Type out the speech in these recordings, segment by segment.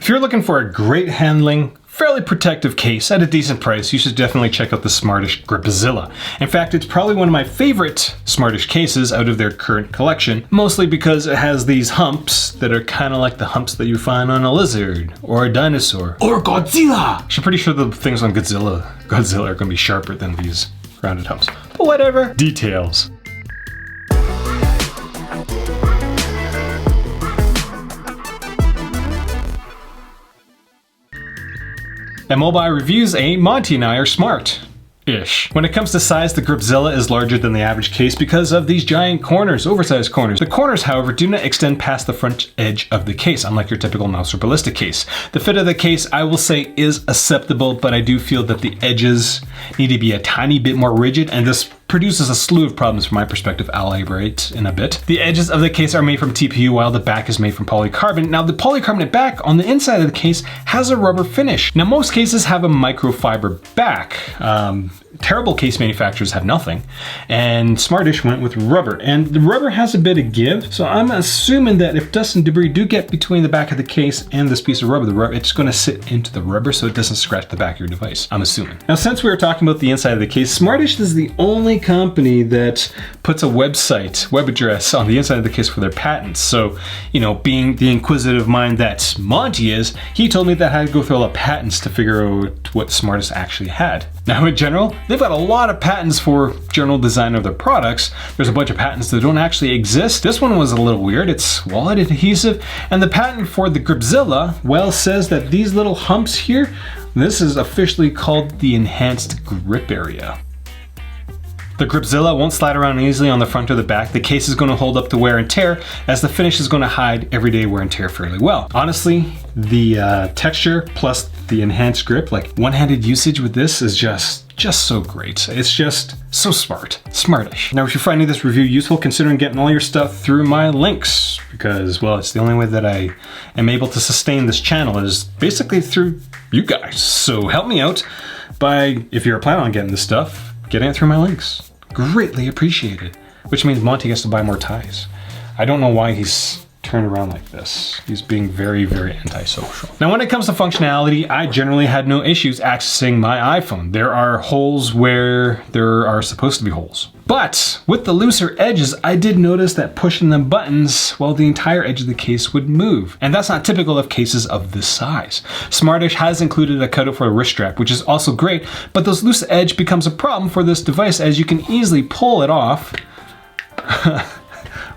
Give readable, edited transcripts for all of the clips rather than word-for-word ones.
If you're looking for a great handling, fairly protective case at a decent price, you should definitely check out the Smartish Gripzilla. In fact, it's probably one of my favorite Smartish cases out of their current collection, mostly because it has these humps that are kind of like the humps that you find on a lizard, or a dinosaur, or Godzilla! I'm pretty sure the things on Godzilla are gonna be sharper than these rounded humps. But whatever. Details. At MobileReviewsEh, Monty and I are smart-ish. When it comes to size, the Gripzilla is larger than the average case because of these giant corners, oversized corners. The corners, however, do not extend past the front edge of the case, unlike your typical Mous or Ballistic case. The fit of the case, I will say, is acceptable, but I do feel that the edges need to be a tiny bit more rigid, and this produces a slew of problems from my perspective. I'll elaborate in a bit. The edges of the case are made from TPU while the back is made from polycarbonate. Now the polycarbonate back on the inside of the case has a rubber finish. Now most cases have a microfiber back. Terrible case manufacturers have nothing, and Smartish went with rubber, and the rubber has a bit of give, so I'm assuming that if dust and debris do get between the back of the case and this piece of rubber, it's going to sit into the rubber so it doesn't scratch the back of your device, I'm assuming. Now since we were talking about the inside of the case, Smartish is the only company that puts a web address on the inside of the case for their patents. So, you know, being the inquisitive mind that Monty is, he told me that I had to go through all the patents to figure out what Smartish actually had. Now in general, they've got a lot of patents for general design of their products. There's a bunch of patents that don't actually exist. This one was a little weird. It's wallet adhesive, and the patent for the Gripzilla, well, says that these little humps here, this is officially called the enhanced grip area. The Gripzilla won't slide around easily on the front or the back. The case is going to hold up to wear and tear, as the finish is going to hide everyday wear and tear fairly well. Honestly, the texture plus the enhanced grip, like one-handed usage with this is just so great. It's just so smartish. Now if you're finding this review useful, considering getting all your stuff through my links, because, well, it's the only way that I am able to sustain this channel is basically through you guys. So help me out by, if you're planning on getting this stuff, getting it through my links. Greatly appreciated. Which means Monty gets to buy more ties. I don't know why he's turned around like this. He's being very, very antisocial. Now when it comes to functionality, I generally had no issues accessing my iPhone. There are holes where there are supposed to be holes. But with the looser edges, I did notice that pushing the buttons, well, the entire edge of the case would move. And that's not typical of cases of this size. Smartish has included a cutout for a wrist strap, which is also great, but this loose edge becomes a problem for this device as you can easily pull it off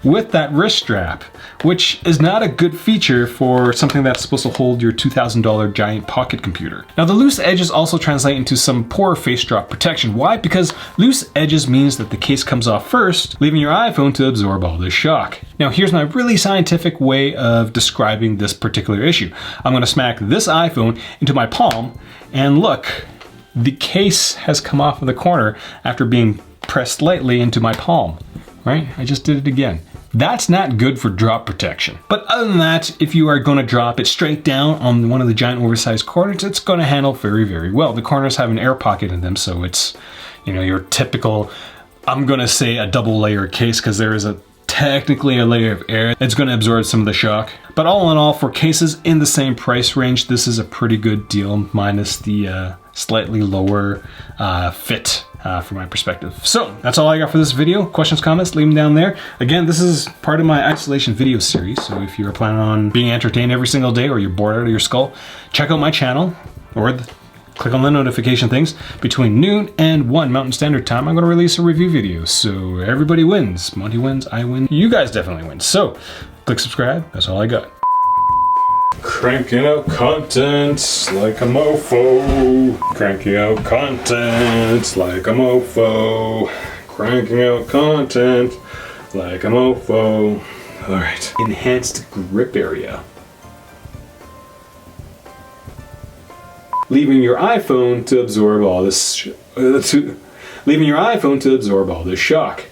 with that wrist strap, which is not a good feature for something that's supposed to hold your $2,000 giant pocket computer. Now the loose edges also translate into some poor face drop protection. Why? Because loose edges means that the case comes off first, leaving your iPhone to absorb all this shock. Now here's my really scientific way of describing this particular issue. I'm gonna smack this iPhone into my palm, and look, the case has come off of the corner after being pressed lightly into my palm, right? I just did it again. That's not good for drop protection. But other than that, if you are going to drop it straight down on one of the giant oversized corners, it's going to handle very, very well. The corners have an air pocket in them, so it's, you know, your typical, I'm going to say a double layer case, because there is technically a layer of air that's going to absorb some of the shock. But all in all, for cases in the same price range, this is a pretty good deal, minus the slightly lower fit from my perspective. So that's all I got for this video. Questions, comments, leave them down there. Again, this is part of my isolation video series, so if you're planning on being entertained every single day or you're bored out of your skull, check out my channel or click on the notification things. Between noon and 1 Mountain Standard Time, I'm going to release a review video, so everybody wins. Monty wins, I win, you guys definitely win. So click subscribe, that's all I got. Cranking out content like a mofo. Cranking out content like a mofo. Cranking out content like a mofo. Alright. Enhanced grip area. Leaving your iPhone to absorb all this leaving your iPhone to absorb all this shock.